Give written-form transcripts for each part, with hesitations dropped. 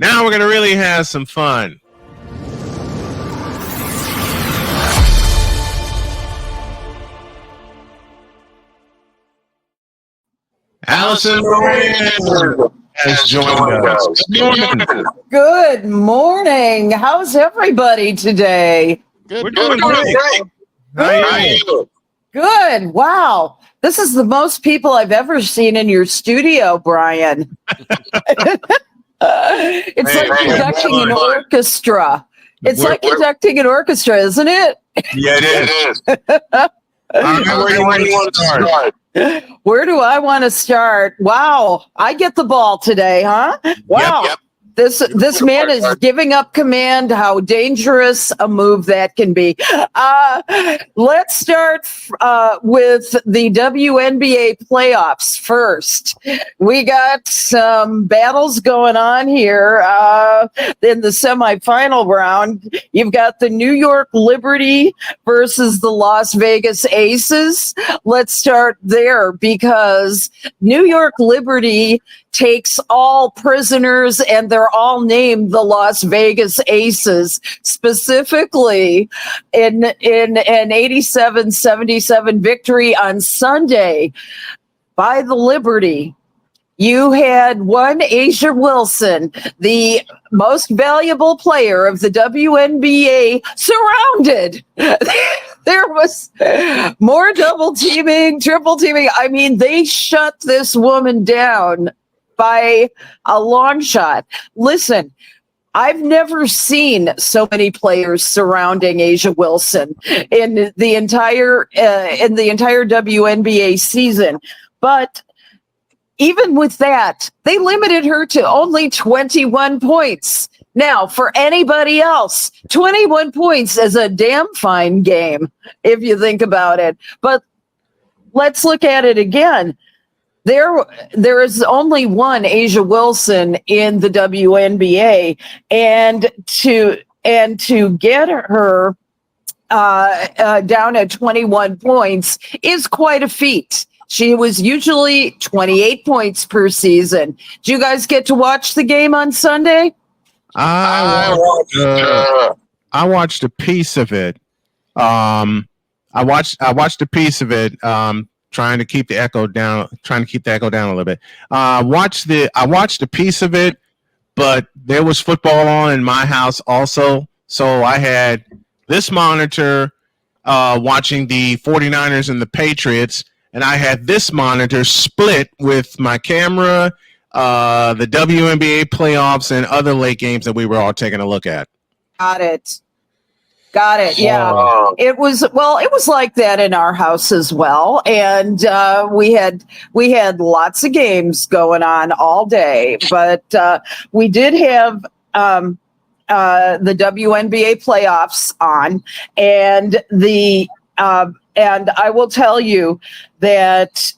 Now we're going to really have some fun. Alison Moran has joined us. Good morning. Good morning. How's everybody today? We're doing great. How are you? Good. Wow. This is the most people I've ever seen in your studio, Brian. It's like conducting an orchestra. It's like conducting an orchestra, isn't it? Yeah, it is. Where do you want to start? Where do I want to start? Wow. I get the ball today, huh? Wow. Yep. This man is giving up command. How dangerous a move that can be. Let's start with the WNBA playoffs first. We got some battles going on here in the semifinal round. You've got the New York Liberty versus the Las Vegas Aces. Let's start there because New York Liberty takes all prisoners, and they're all named the Las Vegas Aces, specifically in an 87-77 victory on Sunday by the Liberty. You had one Asia Wilson, the most valuable player of the WNBA, surrounded. There was more double teaming, triple teaming. I mean, they shut this woman down by a long shot. Listen, I've never seen so many players surrounding Asia Wilson in the entire WNBA season. But even with that, they limited her to only 21 points. Now, for anybody else, 21 points is a damn fine game if you think about it. But let's look at it again. There is only one Asia Wilson in the WNBA, and to get her down at 21 points is quite a feat. She was usually 28 points per season. Did you guys get to watch the game on Sunday? I watched a piece of it. I watched a piece of it. Trying to keep the echo down a little bit. I watched a piece of it, but there was football on in my house also. So I had this monitor watching the 49ers and the Patriots, and I had this monitor split with my camera, the WNBA playoffs, and other late games that we were all taking a look at. Got it. Yeah. It was like that in our house as well. And we had lots of games going on all day, but we did have the WNBA playoffs on, and and I will tell you that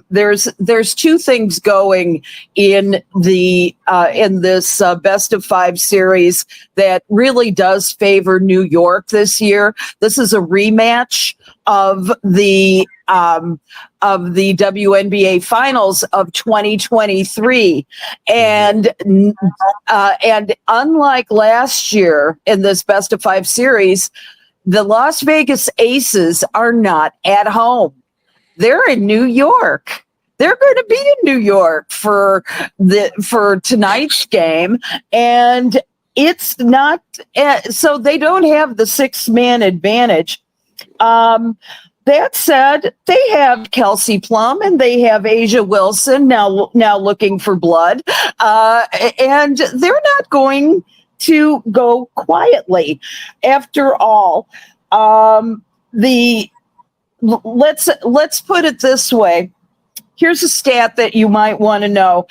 there's two things going in this best of five series that really does favor New York this year. This is a rematch of the WNBA finals of 2023, and unlike last year in this best of five series, the Las Vegas Aces are not at home. They're in New York. They're going to be in New York for tonight's game, and it's not so they don't have the 6-man advantage. That said, they have Kelsey Plum and they have Asia Wilson now looking for blood, and they're not going to go quietly. After all, let's put it this way. Here's a stat that you might want to know.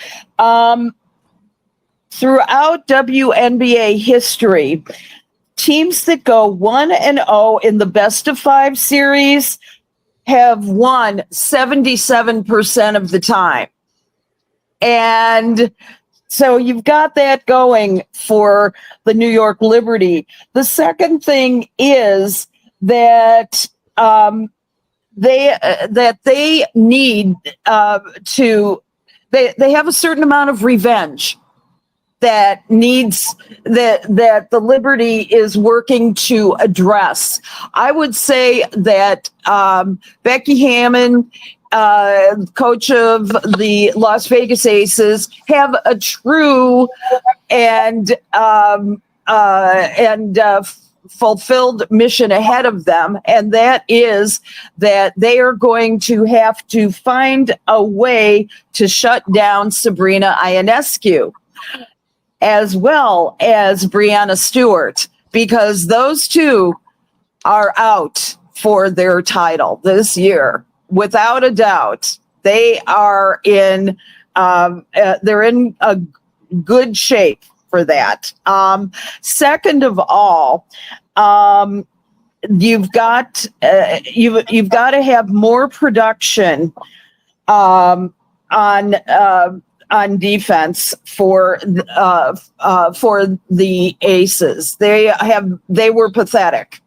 Throughout WNBA history, teams that go 1-0 in the best of five series have won 77% of the time. And so you've got that going for the New York Liberty. The second thing is that they need they have a certain amount of revenge. that the Liberty is working to address. I would say that Becky Hammon, coach of the Las Vegas Aces, have a true and fulfilled mission ahead of them, and that is that they are going to have to find a way to shut down Sabrina Ionescu as well as Brianna Stewart, because those two are out for their title this year, without a doubt. They are in they're in a good shape for that. Second of all, you've got to have more production on defense for the Aces. They were pathetic,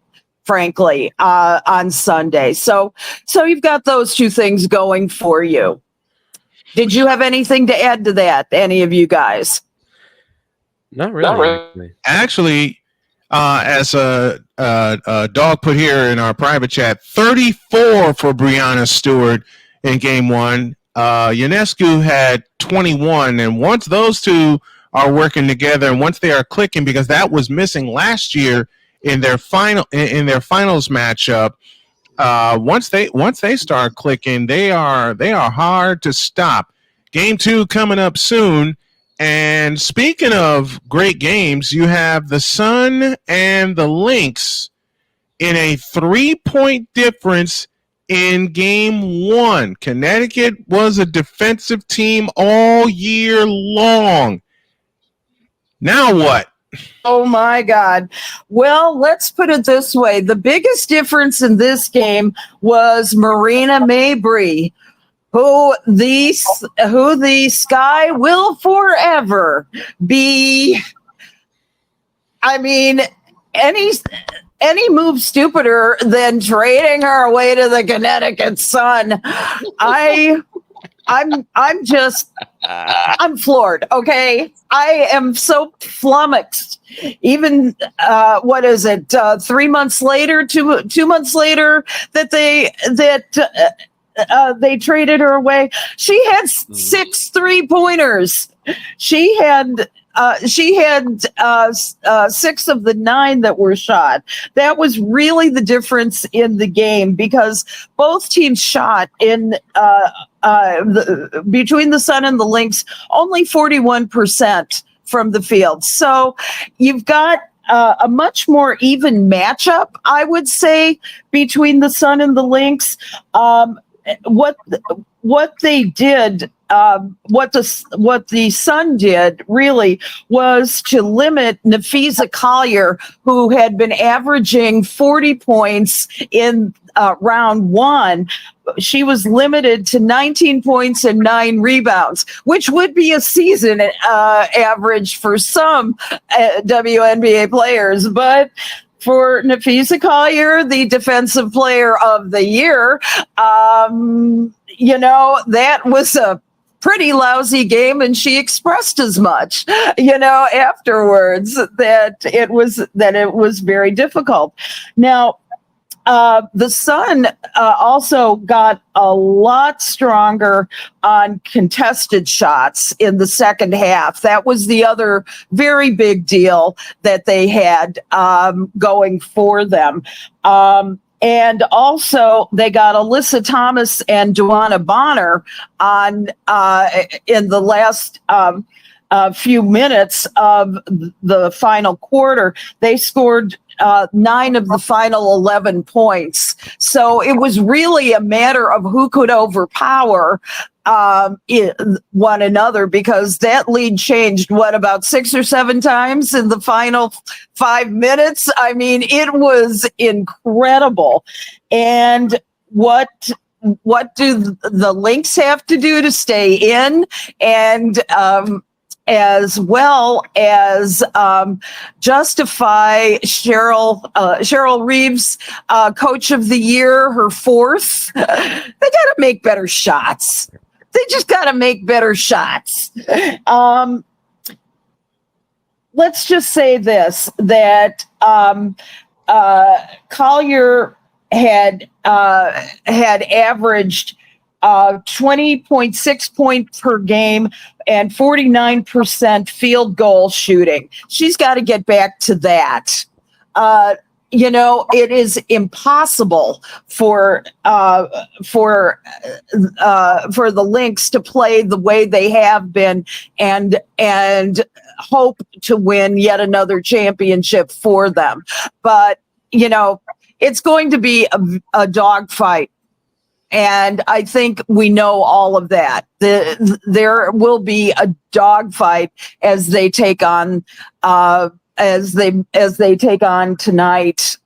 frankly, on Sunday. So you've got those two things going for you. Did you have anything to add to that, any of you guys? Not really. Actually, as a dog put here in our private chat, 34 for Brianna Stewart in game one. Ionescu had 21, and once those two are working together, and once they are clicking, because that was missing last year in their finals matchup. Once they start clicking, they are hard to stop. Game two coming up soon. And speaking of great games, you have the Sun and the Lynx in a 3-point difference in game one. Connecticut was a defensive team all year long. Now what? Oh my God. Well, let's put it this way. The biggest difference in this game was Marina Mabrey, who the Sky will forever be. I mean, any move stupider than trading her away to the Connecticut Sun. I'm floored. Okay. I am so flummoxed. Even, 3 months later, two months later that they traded her away. She had 6 3-pointers. She had 6 of the 9 that were shot. That was really the difference in the game, because both teams shot in between the Sun and the Lynx only 41% from the field. So you've got a much more even matchup, I would say, between the Sun and the Lynx. What they did, what the Sun did really was to limit Nafisa Collier, who had been averaging 40 points in round one. She was limited to 19 points and 9 rebounds, which would be a season average for some WNBA players, but for Nafisa Collier, the defensive player of the year, that was a pretty lousy game, and she expressed as much, afterwards, that it was very difficult. Now, the Sun also got a lot stronger on contested shots in the second half. That was the other very big deal that they had going for them. And also, they got Alyssa Thomas and Duana Bonner on in the last few minutes of the final quarter. They scored 9 of the final 11 points. So it was really a matter of who could overpower one another, because that lead changed, about 6 or 7 times in the final 5 minutes. I mean, it was incredible. And what do the Lynx have to do to stay in? And as well as justify Cheryl Reeves, Coach of the Year, her 4th. They got to make better shots. They just got to make better shots. let's just say this, that Collier had averaged 20.6 points per game and 49% field goal shooting. She's got to get back to that. It is impossible for the Lynx to play the way they have been and hope to win yet another championship for them. But it's going to be a dogfight. And I think we know all of that. There will be a dogfight as they take on as they take on tonight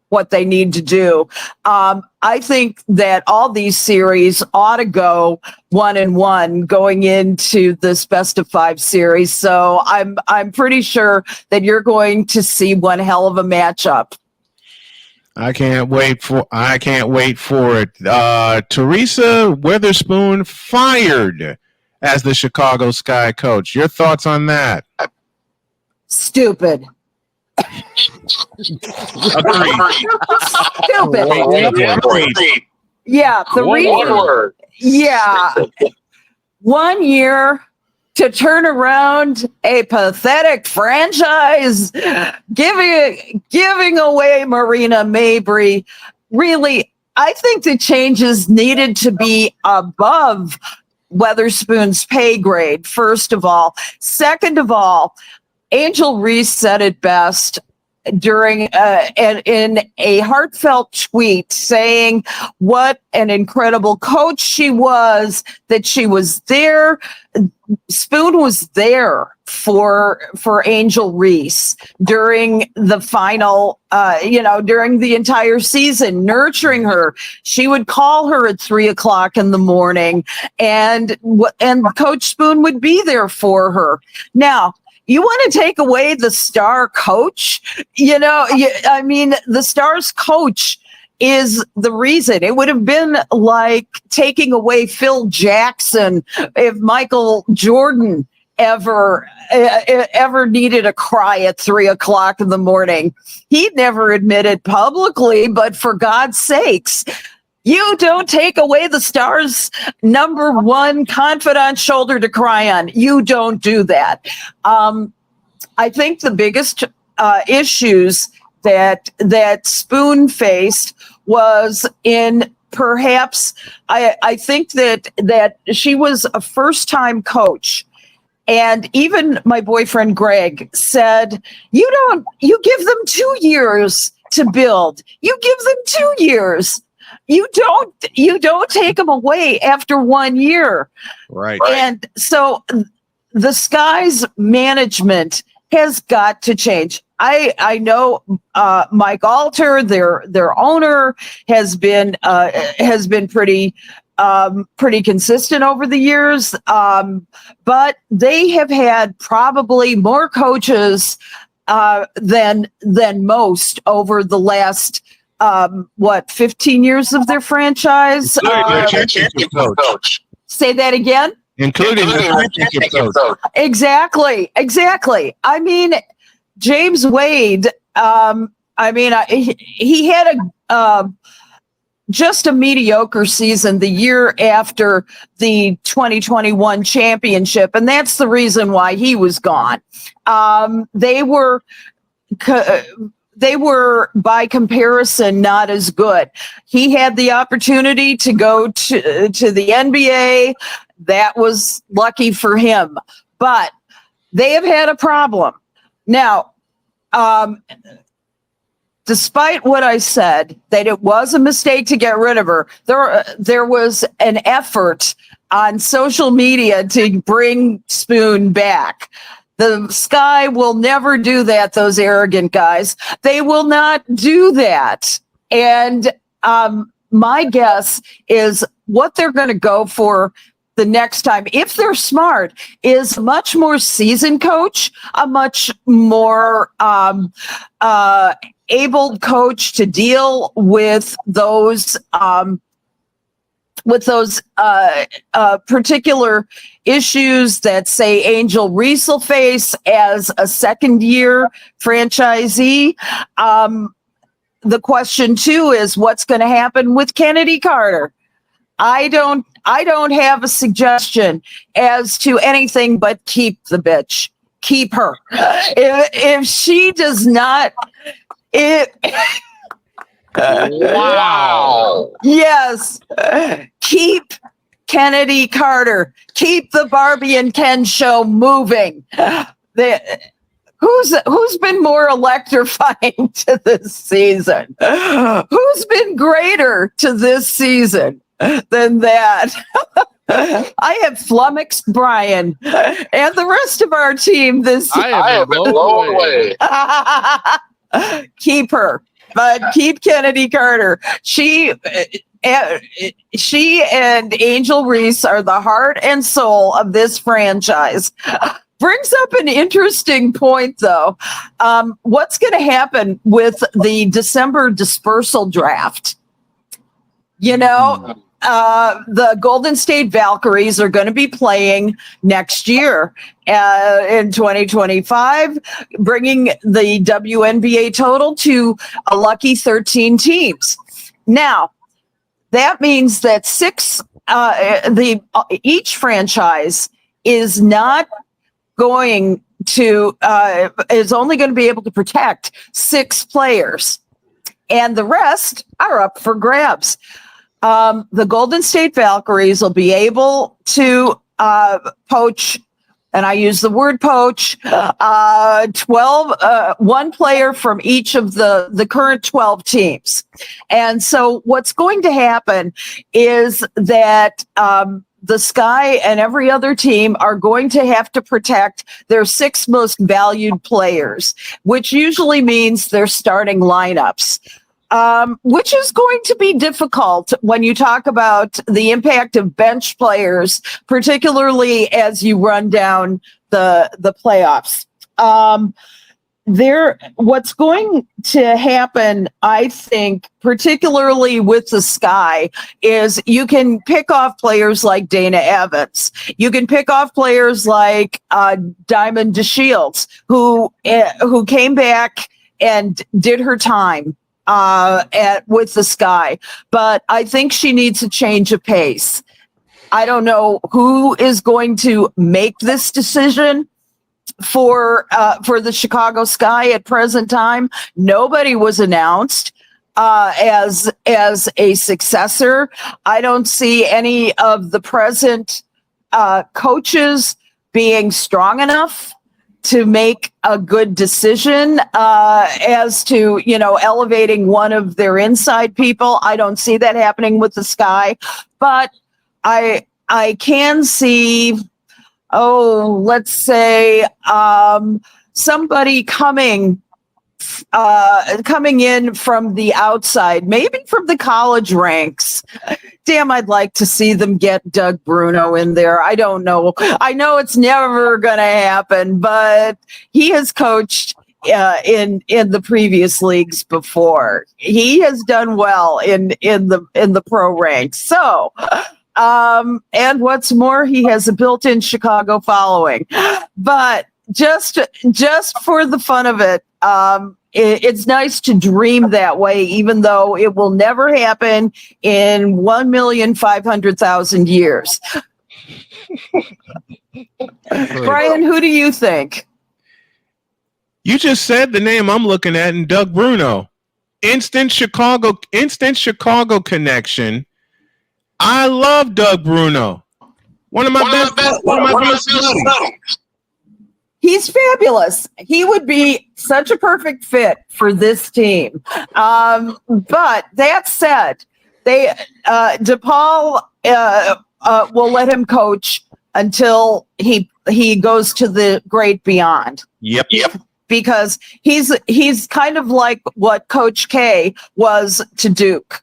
what they need to do. I think that all these series ought to go 1-1 going into this best of 5 series. So I'm pretty sure that you're going to see one hell of a matchup. I can't wait for it. Teresa Witherspoon fired as the Chicago Sky coach. Your thoughts on that? Stupid. Agreed. Stupid. Yeah, the reason. Yeah, 1 year to turn around a pathetic franchise, giving away Marina Mabry. Really, I think the changes needed to be above Witherspoon's pay grade, first of all. Second of all, Angel Reese said it best during in a heartfelt tweet, saying what an incredible coach she was, that she was there. Spoon was there for Angel Reese during the final, during the entire season, nurturing her. She would call her at 3:00 in the morning, and Coach Spoon would be there for her. Now, you want to take away the star coach? The Stars coach is the reason. It would have been like taking away Phil Jackson if Michael Jordan ever needed a cry at 3:00 in the morning. He never admitted publicly, but for God's sakes, you don't take away the Stars' number one confidant shoulder to cry on. You don't do that. I think the biggest issues that Spoon faced was in perhaps, I think that she was a first-time coach. And even my boyfriend Greg said, you give them 2 years to build. You give them 2 years. You don't take them away after 1 year. Right. And so the Sky's management has got to change. I know Mike Alter, their owner, has been pretty consistent over the years, but they have had probably more coaches than most over the last 15 years of their franchise. Say that again. Including the championship coach. Exactly. I mean, James Wade. He had just a mediocre season the year after the 2021 championship, and that's the reason why he was gone. They were by comparison not as good. He had the opportunity to go to the NBA. That was lucky for him, but they have had a problem. Now, despite what I said, that it was a mistake to get rid of her, there was an effort on social media to bring Spoon back. The Sky will never do that, those arrogant guys. They will not do that. And my guess is what they're going to go for the next time, if they're smart, is a much more seasoned coach, a much more able coach to deal with those with those particular issues that, say, Angel Reese will face as a second-year franchisee. The question too is what's going to happen with Chennedy Carter. I don't have a suggestion as to anything but keep the bitch. Keep her. If she does not, Wow. Yes. Keep Chennedy Carter. Keep the Barbie and Ken show moving. Who's been more electrifying to this season? Who's been greater to this season than that? I have flummoxed Brian and the rest of our team this I have been blown away. Keep her, but keep Chennedy Carter. She and Angel Reese are the heart and soul of this franchise. Brings up an interesting point, though. What's going to happen with the December dispersal draft? You know, the Golden State Valkyries are going to be playing next year in 2025, bringing the WNBA total to a lucky 13 teams. Now, that means that each franchise is not going to is only going to be able to protect 6 players, and the rest are up for grabs. The Golden State Valkyries will be able to poach, and I use the word poach, 1 player from each of the current 12 teams. And so what's going to happen is that the Sky and every other team are going to have to protect their 6 most valued players, which usually means their starting lineups. Which is going to be difficult when you talk about the impact of bench players, particularly as you run down the playoffs. What's going to happen, I think, particularly with the Sky, is you can pick off players like Dana Evans. You can pick off players like Diamond DeShields, who came back and did her time with the Sky, but I think she needs a change of pace. I don't know who is going to make this decision for the Chicago Sky at present time. Nobody was announced as a successor. I don't see any of the present coaches being strong enough to make a good decision as to, elevating one of their inside people. I don't see that happening with the Sky, but I can see, let's say somebody coming in from the outside, maybe from the college ranks. Damn, I'd like to see them get Doug Bruno in there. I don't know. I know it's never going to happen, but he has coached in the previous leagues before. He has done well in the pro ranks. So, and what's more, he has a built-in Chicago following. But just for the fun of it, it's nice to dream that way, even though it will never happen in 1,500,000 years. Brian, who do you think? You just said the name I'm looking at, and Doug Bruno. Instant Chicago connection. I love Doug Bruno. One of my best buddies. He's fabulous. He would be such a perfect fit for this team. But that said, DePaul will let him coach until he goes to the great beyond. Yep. Because he's kind of like what Coach K was to Duke.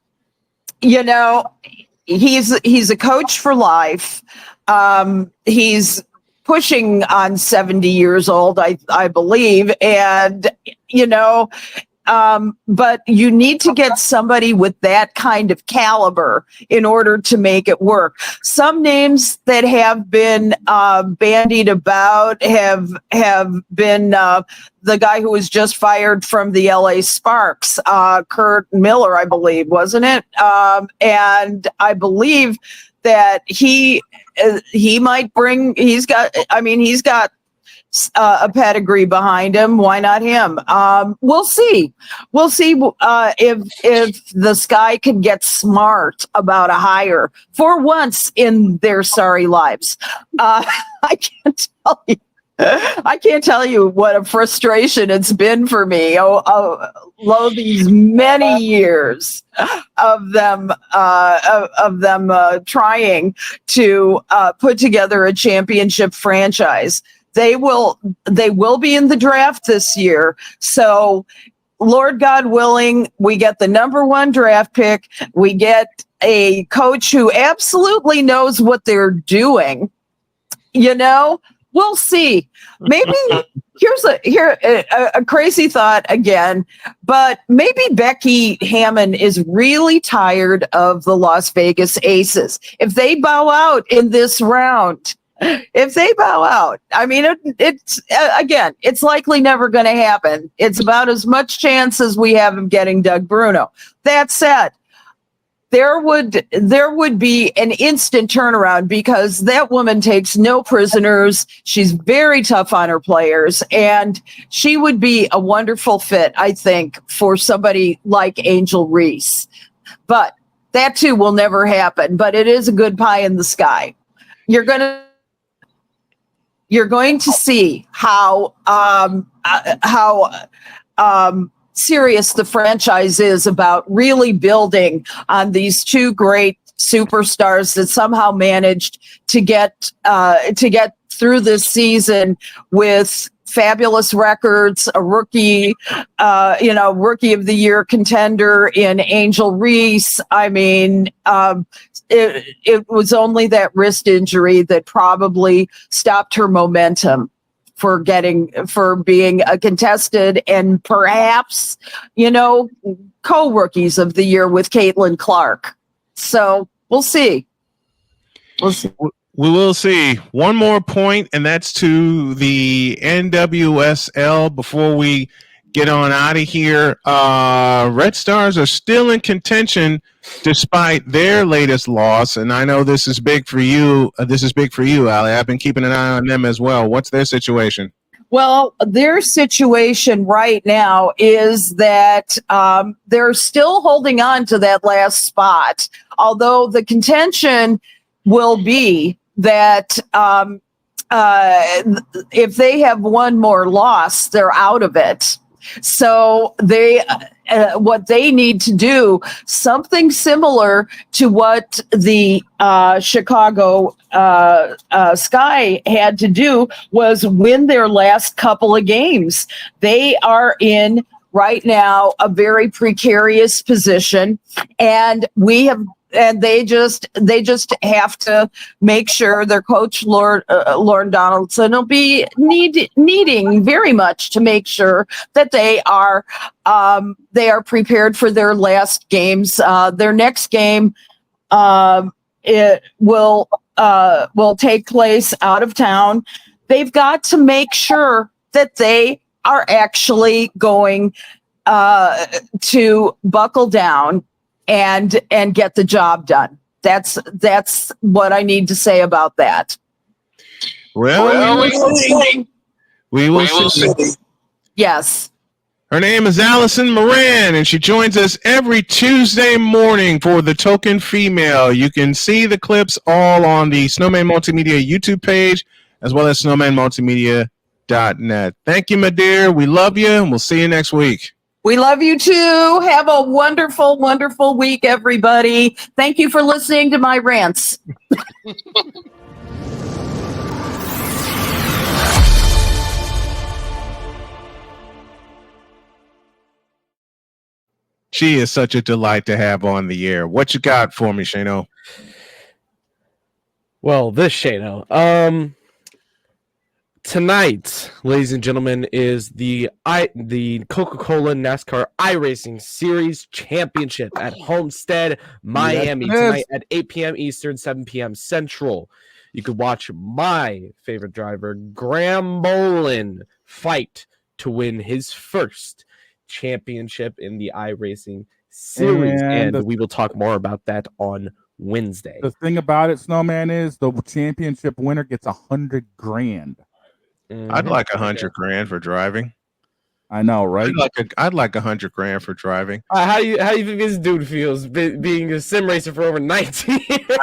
He's a coach for life. He's pushing on 70 years old, I believe. And, but you need to get somebody with that kind of caliber in order to make it work. Some names that have been bandied about have been the guy who was just fired from the LA Sparks, Kurt Miller, I believe, wasn't it? And I believe that he might bring. He's got a pedigree behind him. Why not him? We'll see. We'll see if the Sky can get smart about a hire for once in their sorry lives. I can't tell you what a frustration it's been for me. Lo, these many years of them trying to put together a championship franchise. They will be in the draft this year. So, Lord God willing, we get the number 1 draft pick. We get a coach who absolutely knows what they're doing. We'll see. Maybe here's a crazy thought again, but maybe Becky Hammon is really tired of the Las Vegas Aces. If they bow out in this round, I mean, it's likely never going to happen. It's about as much chance as we have of getting Doug Bruno. That said, there would be an instant turnaround because that woman takes no prisoners. She's very tough on her players, and she would be a wonderful fit, I think, for somebody like Angel Reese. But that too will never happen. But it is a good pie in the sky. You're going to see how serious the franchise is about really building on these 2 great superstars that somehow managed to get through this season with fabulous records, a rookie of the year contender in Angel Reese. I mean, it was only that wrist injury that probably stopped her momentum for being a contested and perhaps, co-rookies of the year with Caitlin Clark. So we'll see. We will see. One more point, and that's to the NWSL before we get on out of here. Red Stars are still in contention despite their latest loss, and I know this is big for you. Allie. I've been keeping an eye on them as well. What's their situation? Well, their situation right now is that they're still holding on to that last spot, although the contention will be that if they have one more loss, they're out of it. So what they need to do, something similar to what the Chicago Sky had to do, was win their last couple of games. They are in right now a very precarious position, and they just have to make sure their coach Lauren Donaldson will be needing very much to make sure that they are prepared for their last games. Their next game it will take place out of town. They've got to make sure that they are actually going to buckle down and get the job done. That's what I need to say about that. Well, we will see. Yes. Her name is Alison Moran, and she joins us every Tuesday morning for The Token Female. You can see the clips all on the Snowman Multimedia YouTube page, as well as snowmanmultimedia.net. Thank you, my dear. We love you, and we'll see you next week. We love you too. Have a wonderful, wonderful week, everybody. Thank you for listening to my rants. She is such a delight to have on the air. What you got for me, Shano? Well, this Shano. Tonight, ladies and gentlemen, is the Coca-Cola NASCAR iRacing Series Championship at Homestead, Miami, Yes, it tonight is. at 8 p.m. Eastern, 7 p.m. Central. You could watch my favorite driver, Graham Bolin, fight to win his first championship in the iRacing Series, and we will talk more about that on Wednesday. The thing about it, Snowman, is the championship winner gets $100,000. I'd like $100,000 for driving. I know, right? I'd like $100,000 for driving. How you think this dude feels being a sim racer for over 19 years?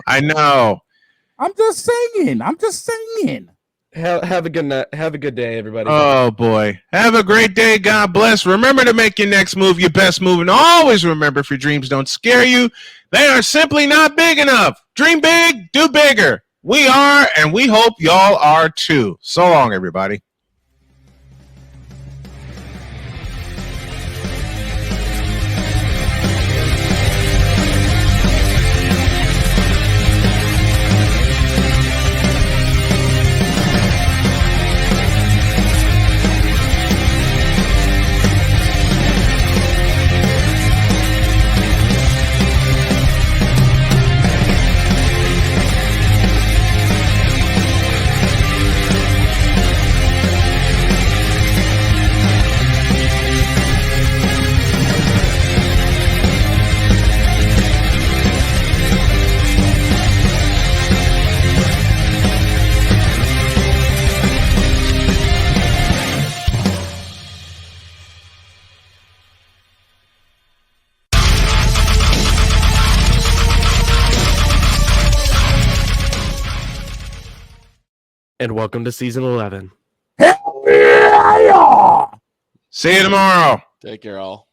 I know. I'm just saying. Have a good night. Have a good day, everybody. Oh boy. Have a great day. God bless. Remember to make your next move your best move. And always remember, if your dreams don't scare you, they are simply not big enough. Dream big, do bigger. We are, and we hope y'all are too. So long, everybody. And welcome to season 11. Hell yeah! See you tomorrow. Take care, all.